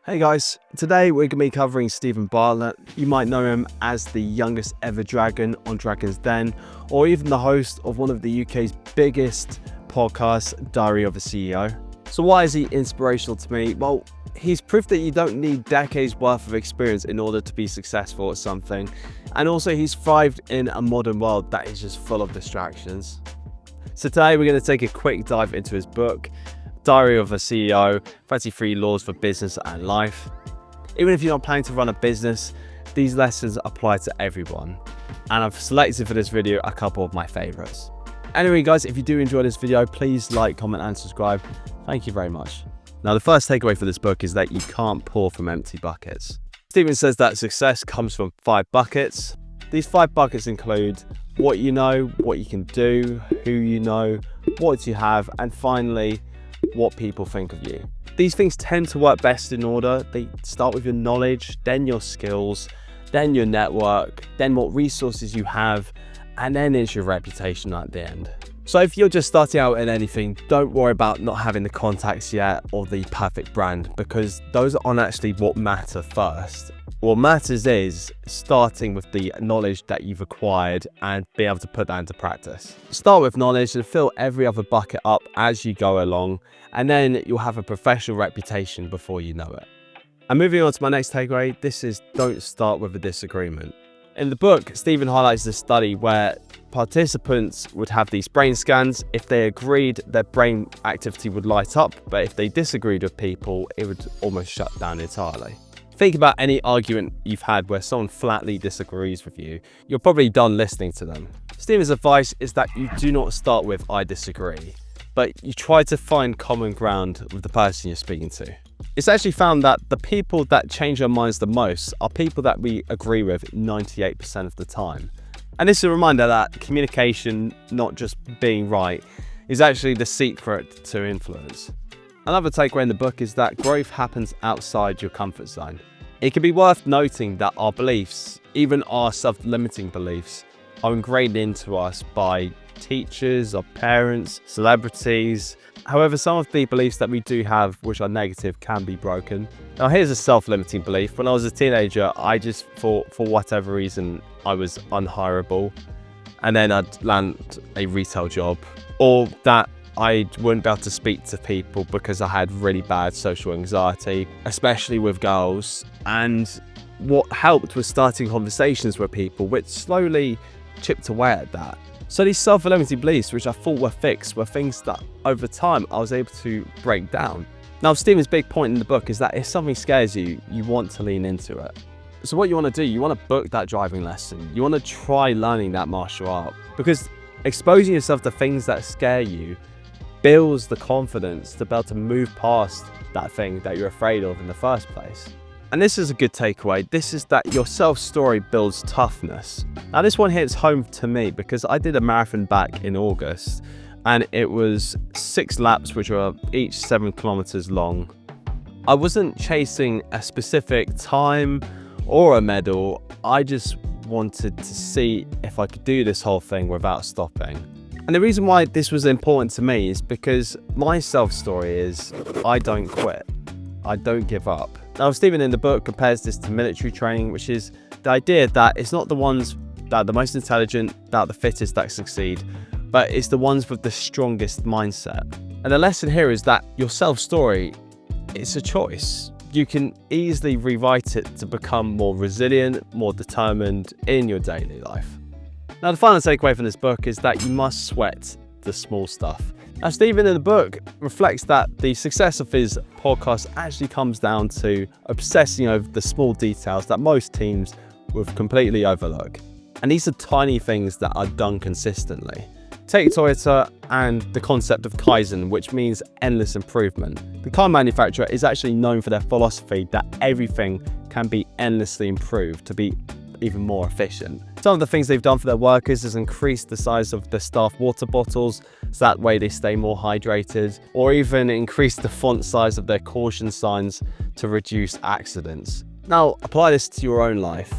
Hey guys, today we're going to be covering Steven Bartlett. You might know him as the youngest ever dragon on Dragon's Den, or even the host of one of the UK's biggest podcasts, Diary of a CEO. So why is he inspirational to me? Well, he's proof that you don't need decades worth of experience in order to be successful at something. And also he's thrived in a modern world that is just full of distractions. So today we're going to take a quick dive into his book, Diary of a CEO, 33 Laws for Business and Life. Even if you're not planning to run a business, these lessons apply to everyone. And I've selected for this video a couple of my favorites. Anyway guys, if you do enjoy this video, please like, comment and subscribe. Thank you very much. Now the first takeaway for this book is that you can't pour from empty buckets. Steven says that success comes from 5 buckets. These 5 buckets include what you know, what you can do, who you know, what you have, and finally, what people think of you. These things tend to work best in order. They start with your knowledge, then your skills, then your network, then what resources you have, and then it's your reputation at the end. So if you're just starting out in anything, don't worry about not having the contacts yet or the perfect brand, because those aren't actually what matter first. What matters is starting with the knowledge that you've acquired and be able to put that into practice. Start with knowledge and fill every other bucket up as you go along, and then you'll have a professional reputation before you know it. And moving on to my next takeaway, this is don't start with a disagreement. In the book, Steven highlights this study where participants would have these brain scans. If they agreed, their brain activity would light up, but if they disagreed with people, it would almost shut down entirely. Think about any argument you've had where someone flatly disagrees with you. You're probably done listening to them. Steven's advice is that you do not start with "I disagree," but you try to find common ground with the person you're speaking to. It's actually found that the people that change our minds the most are people that we agree with 98% of the time. And this is a reminder that communication, not just being right, is actually the secret to influence. Another takeaway in the book is that growth happens outside your comfort zone. It can be worth noting that our beliefs, even our self-limiting beliefs, are ingrained into us by teachers, our parents, celebrities. However, some of the beliefs that we do have, which are negative, can be broken. Now, here's a self-limiting belief. When I was a teenager, I just thought, for whatever reason, I was unhireable. And then I'd land a retail job, or that I wouldn't be able to speak to people because I had really bad social anxiety, especially with girls. And what helped was starting conversations with people, which slowly chipped away at that. So these self-limiting beliefs, which I thought were fixed, were things that over time I was able to break down. Now, Steven's big point in the book is that if something scares you, you want to lean into it. So what you want to do, you want to book that driving lesson. You want to try learning that martial art, because exposing yourself to things that scare you builds the confidence to be able to move past that thing that you're afraid of in the first place. And this is a good takeaway. This is that your self-story builds toughness. Now this one hits home to me because I did a marathon back in August, and it was 6 laps which were each 7 kilometers long. I wasn't chasing a specific time or a medal. I just wanted to see if I could do this whole thing without stopping. And the reason why this was important to me is because my self-story is I don't quit. I don't give up. Now, Steven in the book compares this to military training, which is the idea that it's not the ones that are the most intelligent, that are the fittest that succeed, but it's the ones with the strongest mindset. And the lesson here is that your self-story, it's a choice. You can easily rewrite it to become more resilient, more determined in your daily life. Now, the final takeaway from this book is that you must sweat the small stuff. Now, Steven in the book reflects that the success of his podcast actually comes down to obsessing over the small details that most teams would completely overlook. And these are tiny things that are done consistently. Take Toyota and the concept of Kaizen, which means endless improvement. The car manufacturer is actually known for their philosophy that everything can be endlessly improved to be even more efficient. Some of the things they've done for their workers is increase the size of the staff water bottles, so that way they stay more hydrated, or even increase the font size of their caution signs to reduce accidents. Now, apply this to your own life.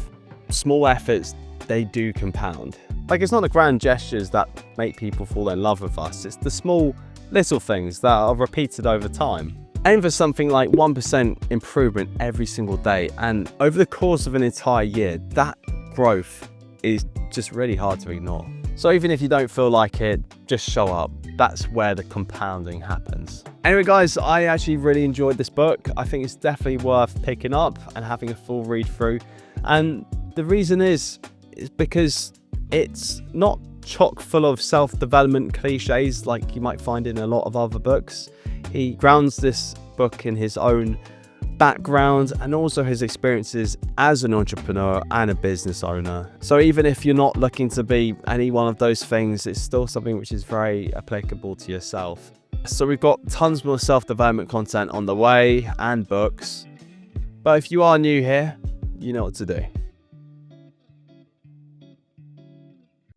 Small efforts, they do compound. Like, it's not the grand gestures that make people fall in love with us, it's the small little things that are repeated over time. Aim for something like 1% improvement every single day, and over the course of an entire year, that growth is just really hard to ignore. So even if you don't feel like it, just show up. That's where the compounding happens. Anyway guys, I actually really enjoyed this book. I think it's definitely worth picking up and having a full read through. And the reason is because it's not chock full of self-development cliches like you might find in a lot of other books. He grounds this book in his own background and also his experiences as an entrepreneur and a business owner. So even if you're not looking to be any one of those things, it's still something which is very applicable to yourself. So we've got tons more self-development content on the way and books. But if you are new here, you know what to do.